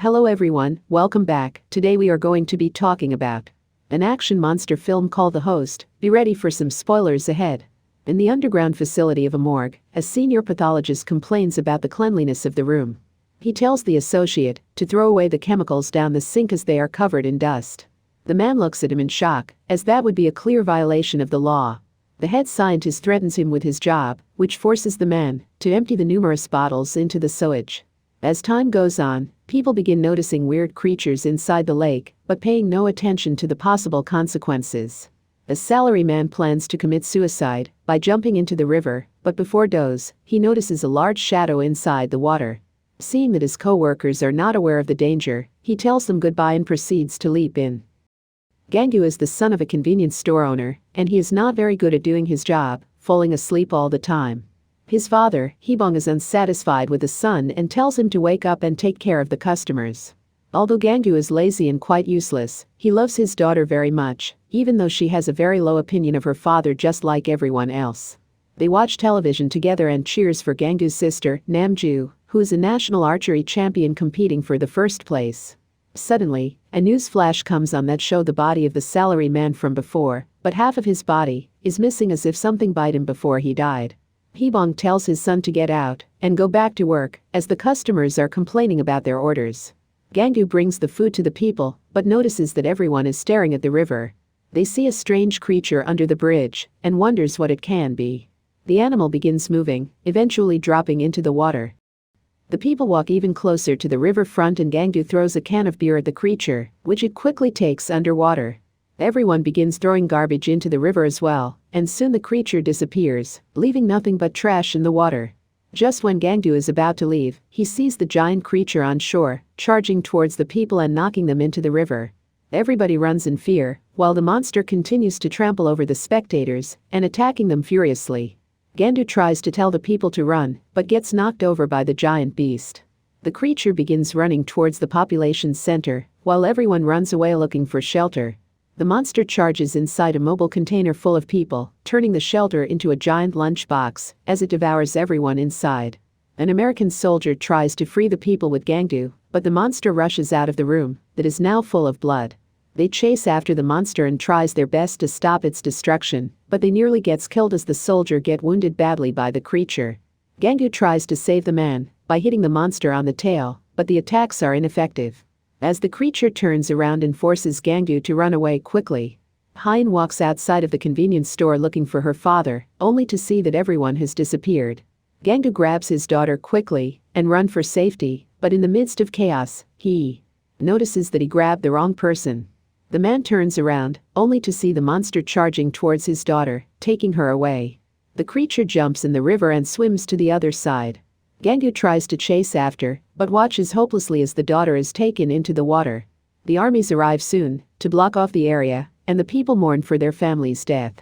Hello everyone, welcome back. Today we are going to be talking about an action monster film called The Host. Be ready for some spoilers ahead. In the underground facility of a morgue, a senior pathologist complains about the cleanliness of the room. He tells the associate to throw away the chemicals down the sink as they are covered in dust. The man looks at him in shock, as that would be a clear violation of the law. The head scientist threatens him with his job, which forces the man to empty the numerous bottles into the sewage. As time goes on, people begin noticing weird creatures inside the lake, but paying no attention to the possible consequences. A salaryman plans to commit suicide by jumping into the river, but before does, he notices a large shadow inside the water. Seeing that his co-workers are not aware of the danger, he tells them goodbye and proceeds to leap in. Gangu is the son of a convenience store owner, and he is not very good at doing his job, falling asleep all the time. His father, Hibong, is unsatisfied with his son and tells him to wake up and take care of the customers. Although Gangu is lazy and quite useless, he loves his daughter very much, even though she has a very low opinion of her father just like everyone else. They watch television together and cheers for Gangu's sister, Namju, who is a national archery champion competing for the first place. Suddenly, a news flash comes on that shows the body of the salaryman from before, but half of his body is missing as if something bit him before he died. Hibong tells his son to get out and go back to work, as the customers are complaining about their orders. Gangu brings the food to the people, but notices that everyone is staring at the river. They see a strange creature under the bridge and wonders what it can be. The animal begins moving, eventually dropping into the water. The people walk even closer to the riverfront and Gangu throws a can of beer at the creature, which it quickly takes underwater. Everyone begins throwing garbage into the river as well, and soon the creature disappears, leaving nothing but trash in the water. Just when Gangu is about to leave, he sees the giant creature on shore, charging towards the people and knocking them into the river. Everybody runs in fear, while the monster continues to trample over the spectators and attacking them furiously. Gangu tries to tell the people to run, but gets knocked over by the giant beast. The creature begins running towards the population center, while everyone runs away looking for shelter. The monster charges inside a mobile container full of people, turning the shelter into a giant lunchbox as it devours everyone inside. An American soldier tries to free the people with Gangu, but the monster rushes out of the room that is now full of blood. They chase after the monster and tries their best to stop its destruction, but they nearly gets killed as the soldier get wounded badly by the creature. Gangu tries to save the man by hitting the monster on the tail, but the attacks are ineffective. As the creature turns around and forces Gangu to run away quickly, Hyen walks outside of the convenience store looking for her father, only to see that everyone has disappeared. Gangu grabs his daughter quickly and runs for safety, but in the midst of chaos, he notices that he grabbed the wrong person. The man turns around, only to see the monster charging towards his daughter, taking her away. The creature jumps in the river and swims to the other side. Gangu tries to chase after, but watches hopelessly as the daughter is taken into the water. The armies arrive soon to block off the area, and the people mourn for their family's death.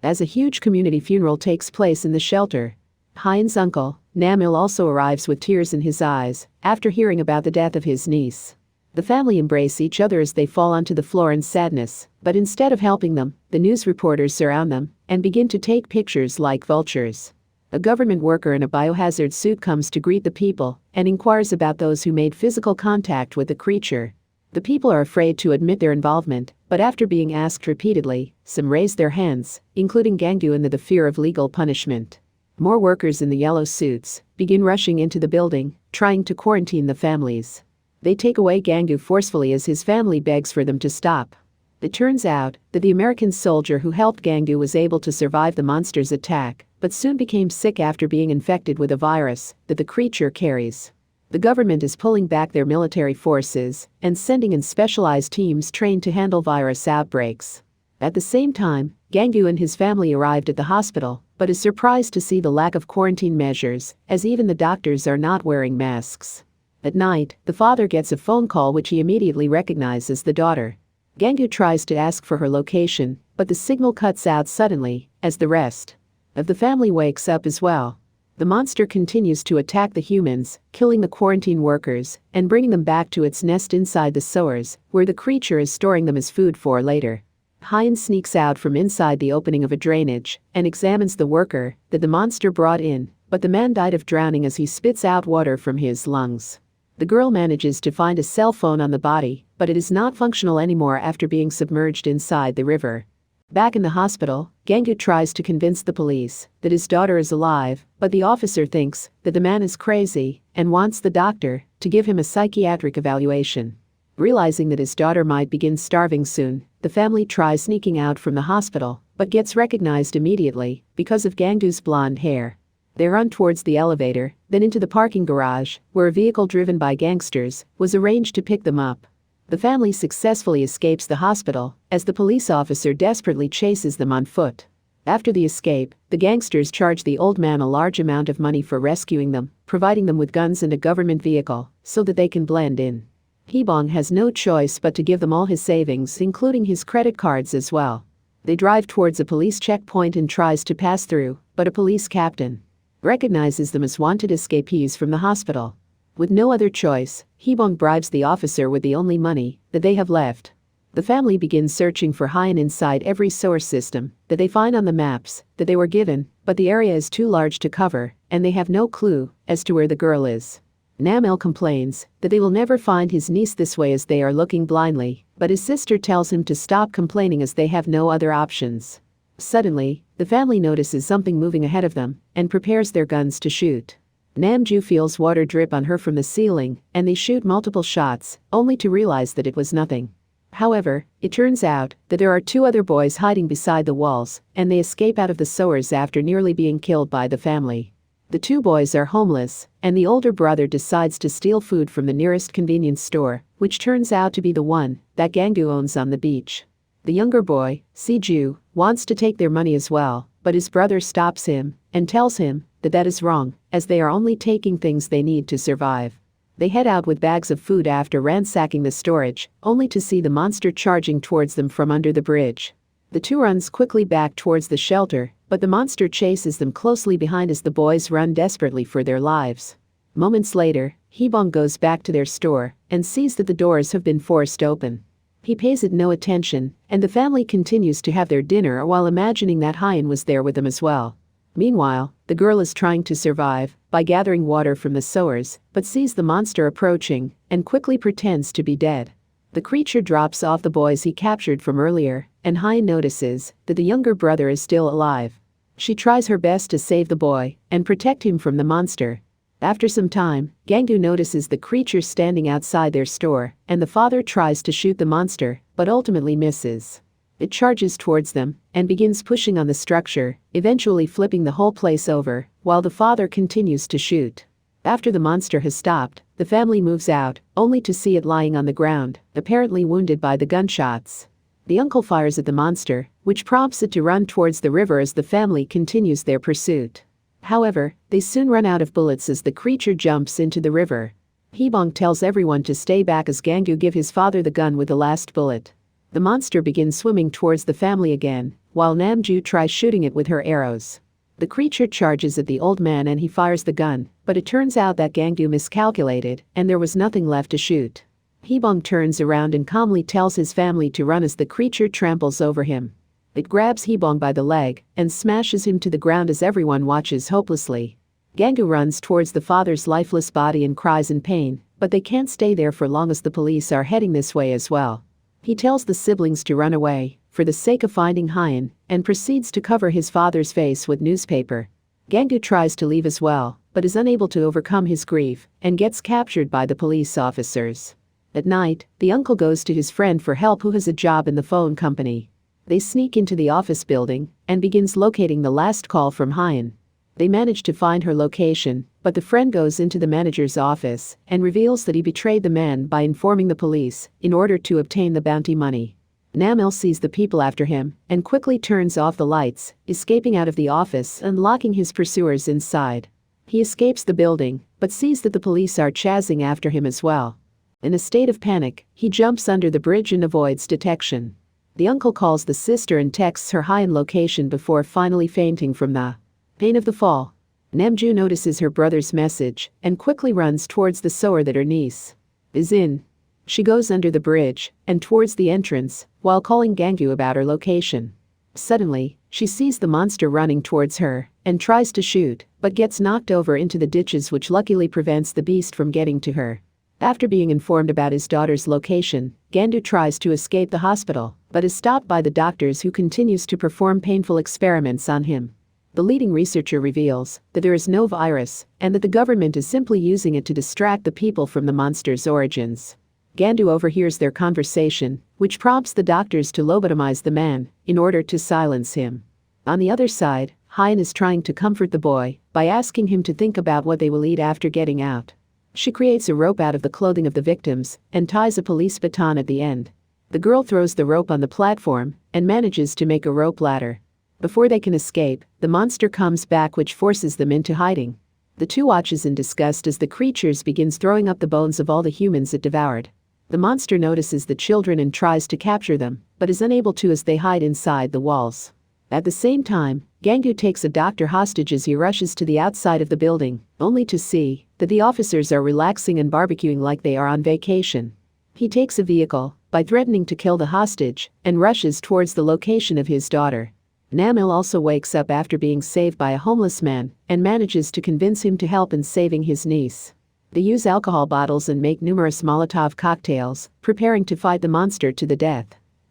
As a huge community funeral takes place in the shelter, Hyen's uncle, Namil, also arrives with tears in his eyes after hearing about the death of his niece. The family embrace each other as they fall onto the floor in sadness, but instead of helping them, the news reporters surround them and begin to take pictures like vultures. A government worker in a biohazard suit comes to greet the people and inquires about those who made physical contact with the creature. The people are afraid to admit their involvement, but after being asked repeatedly, some raise their hands, including Gangu, and the fear of legal punishment. More workers in the yellow suits begin rushing into the building, trying to quarantine the families. They take away Gangu forcefully as his family begs for them to stop. It turns out that the American soldier who helped Gangu was able to survive the monster's attack, but soon became sick after being infected with a virus that the creature carries. The government is pulling back their military forces and sending in specialized teams trained to handle virus outbreaks. At the same time, Gangu and his family arrived at the hospital, but is surprised to see the lack of quarantine measures, as even the doctors are not wearing masks. At night, the father gets a phone call which he immediately recognizes as the daughter. Gangu tries to ask for her location, but the signal cuts out suddenly, as the rest of the family wakes up as well. The monster continues to attack the humans, killing the quarantine workers and bringing them back to its nest inside the sewers, where the creature is storing them as food for later. Hyen sneaks out from inside the opening of a drainage and examines the worker that the monster brought in, but the man died of drowning as he spits out water from his lungs. The girl manages to find a cell phone on the body, but it is not functional anymore after being submerged inside the river. Back in the hospital, Gangu tries to convince the police that his daughter is alive, but the officer thinks that the man is crazy and wants the doctor to give him a psychiatric evaluation. Realizing that his daughter might begin starving soon, the family tries sneaking out from the hospital, but gets recognized immediately because of Gangu's blonde hair. They run towards the elevator, then into the parking garage, where a vehicle driven by gangsters was arranged to pick them up. The family successfully escapes the hospital, as the police officer desperately chases them on foot. After the escape, the gangsters charge the old man a large amount of money for rescuing them, providing them with guns and a government vehicle, so that they can blend in. Hee-bong has no choice but to give them all his savings, including his credit cards as well. They drive towards a police checkpoint and tries to pass through, but a police captain recognizes them as wanted escapees from the hospital. With no other choice, Hee-bong bribes the officer with the only money that they have left. The family begins searching for Hyen inside every sewer system that they find on the maps that they were given, but the area is too large to cover, and they have no clue as to where the girl is. Nam-il complains that they will never find his niece this way as they are looking blindly, but his sister tells him to stop complaining as they have no other options. Suddenly, the family notices something moving ahead of them and prepares their guns to shoot. Namju feels water drip on her from the ceiling, and they shoot multiple shots, only to realize that it was nothing. However, it turns out that there are two other boys hiding beside the walls, and they escape out of the sewers after nearly being killed by the family. The two boys are homeless, and the older brother decides to steal food from the nearest convenience store, which turns out to be the one that Gangu owns on the beach. The younger boy, Si-ju, wants to take their money as well, but his brother stops him and tells him that that is wrong, as they are only taking things they need to survive. They head out with bags of food after ransacking the storage, only to see the monster charging towards them from under the bridge. The two runs quickly back towards the shelter, but the monster chases them closely behind as the boys run desperately for their lives. Moments later, Hee-bong goes back to their store and sees that the doors have been forced open. He pays it no attention, and the family continues to have their dinner while imagining that Hyen was there with them as well. Meanwhile, the girl is trying to survive by gathering water from the sewers, but sees the monster approaching and quickly pretends to be dead. The creature drops off the boys he captured from earlier, and Hyen notices that the younger brother is still alive. She tries her best to save the boy and protect him from the monster. After some time, Gangu notices the creature standing outside their store, and the father tries to shoot the monster, but ultimately misses. It charges towards them and begins pushing on the structure, eventually flipping the whole place over, while the father continues to shoot. After the monster has stopped, the family moves out, only to see it lying on the ground, apparently wounded by the gunshots. The uncle fires at the monster, which prompts it to run towards the river as the family continues their pursuit. However, they soon run out of bullets as the creature jumps into the river. Hee-bong tells everyone to stay back as Gangu gives his father the gun with the last bullet. The monster begins swimming towards the family again, while Namju tries shooting it with her arrows. The creature charges at the old man and he fires the gun, but it turns out that Gangu miscalculated and there was nothing left to shoot. Hee-bong turns around and calmly tells his family to run as the creature tramples over him. It grabs Hee-bong by the leg and smashes him to the ground as everyone watches hopelessly. Gangu runs towards the father's lifeless body and cries in pain, but they can't stay there for long as the police are heading this way as well. He tells the siblings to run away, for the sake of finding Hyen, and proceeds to cover his father's face with newspaper. Gangu tries to leave as well, but is unable to overcome his grief, and gets captured by the police officers. At night, the uncle goes to his friend for help who has a job in the phone company. They sneak into the office building, and begins locating the last call from Hyen. They manage to find her location, but the friend goes into the manager's office and reveals that he betrayed the man by informing the police in order to obtain the bounty money. Nam-il sees the people after him and quickly turns off the lights, escaping out of the office and locking his pursuers inside. He escapes the building, but sees that the police are chasing after him as well. In a state of panic, he jumps under the bridge and avoids detection. The uncle calls the sister and texts her Hyen location before finally fainting from the pain of the fall. Namju notices her brother's message and quickly runs towards the sewer that her niece is in. She goes under the bridge and towards the entrance while calling Gangu about her location. Suddenly, she sees the monster running towards her and tries to shoot, but gets knocked over into the ditches, which luckily prevents the beast from getting to her. After being informed about his daughter's location, Gandu tries to escape the hospital, but is stopped by the doctors who continues to perform painful experiments on him. The leading researcher reveals that there is no virus and that the government is simply using it to distract the people from the monster's origins. Gandu overhears their conversation, which prompts the doctors to lobotomize the man in order to silence him. On the other side, Hyen is trying to comfort the boy by asking him to think about what they will eat after getting out. She creates a rope out of the clothing of the victims and ties a police baton at the end. The girl throws the rope on the platform and manages to make a rope ladder. Before they can escape, the monster comes back, which forces them into hiding. The two watches in disgust as the creatures begins throwing up the bones of all the humans it devoured. The monster notices the children and tries to capture them, but is unable to as they hide inside the walls. At the same time, Gangu takes a doctor hostage as he rushes to the outside of the building, only to see that the officers are relaxing and barbecuing like they are on vacation. He takes a vehicle by threatening to kill the hostage and rushes towards the location of his daughter. Namil also wakes up after being saved by a homeless man and manages to convince him to help in saving his niece. They use alcohol bottles and make numerous Molotov cocktails, preparing to fight the monster to the death.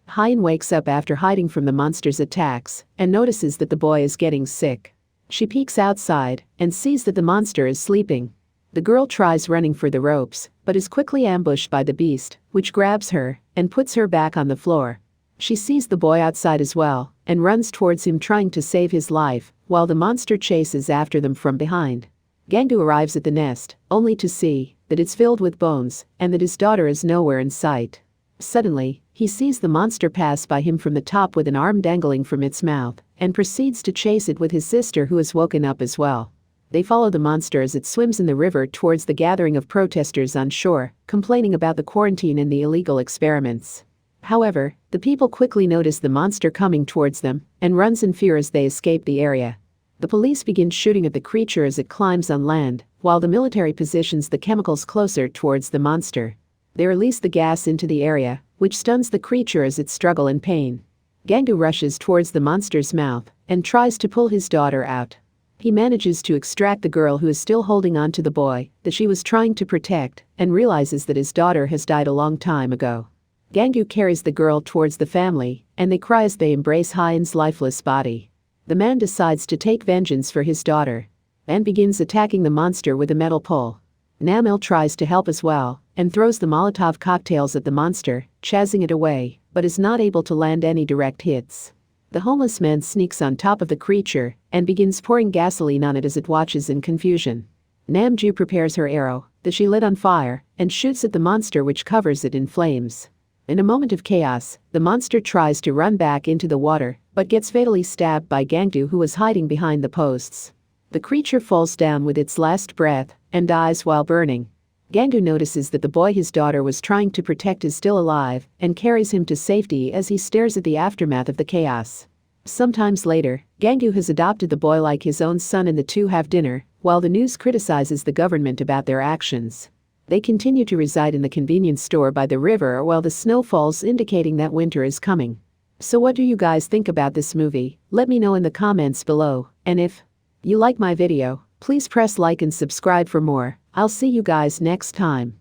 Hyen wakes up after hiding from the monster's attacks and notices that the boy is getting sick. She peeks outside and sees that the monster is sleeping. The girl tries running for the ropes, but is quickly ambushed by the beast, which grabs her and puts her back on the floor. She sees the boy outside as well and runs towards him, trying to save his life, while the monster chases after them from behind. Gangu arrives at the nest, only to see that it's filled with bones and that his daughter is nowhere in sight. Suddenly, he sees the monster pass by him from the top with an arm dangling from its mouth and proceeds to chase it with his sister, who has woken up as well. They follow the monster as it swims in the river towards the gathering of protesters on shore, complaining about the quarantine and the illegal experiments. However, the people quickly notice the monster coming towards them and runs in fear as they escape the area. The police begin shooting at the creature as it climbs on land, while the military positions the chemicals closer towards the monster. They release the gas into the area, which stuns the creature as it struggles in pain. Gangu rushes towards the monster's mouth and tries to pull his daughter out. He manages to extract the girl, who is still holding on to the boy that she was trying to protect, and realizes that his daughter has died a long time ago. Gangu carries the girl towards the family, and they cry as they embrace Hyen's lifeless body. The man decides to take vengeance for his daughter and begins attacking the monster with a metal pole. Namil tries to help as well and throws the Molotov cocktails at the monster, chasing it away, but is not able to land any direct hits. The homeless man sneaks on top of the creature and begins pouring gasoline on it as it watches in confusion. Namju prepares her arrow that she lit on fire and shoots at the monster, which covers it in flames. In a moment of chaos, the monster tries to run back into the water, but gets fatally stabbed by Gangu, who was hiding behind the posts. The creature falls down with its last breath and dies while burning. Gangu notices that the boy his daughter was trying to protect is still alive and carries him to safety as he stares at the aftermath of the chaos. Sometimes later, Gangu has adopted the boy like his own son, and the two have dinner, while the news criticizes the government about their actions. They continue to reside in the convenience store by the river while the snow falls, indicating that winter is coming. So what do you guys think about this movie? Let me know in the comments below, and if you like my video, please press like and subscribe for more. I'll see you guys next time.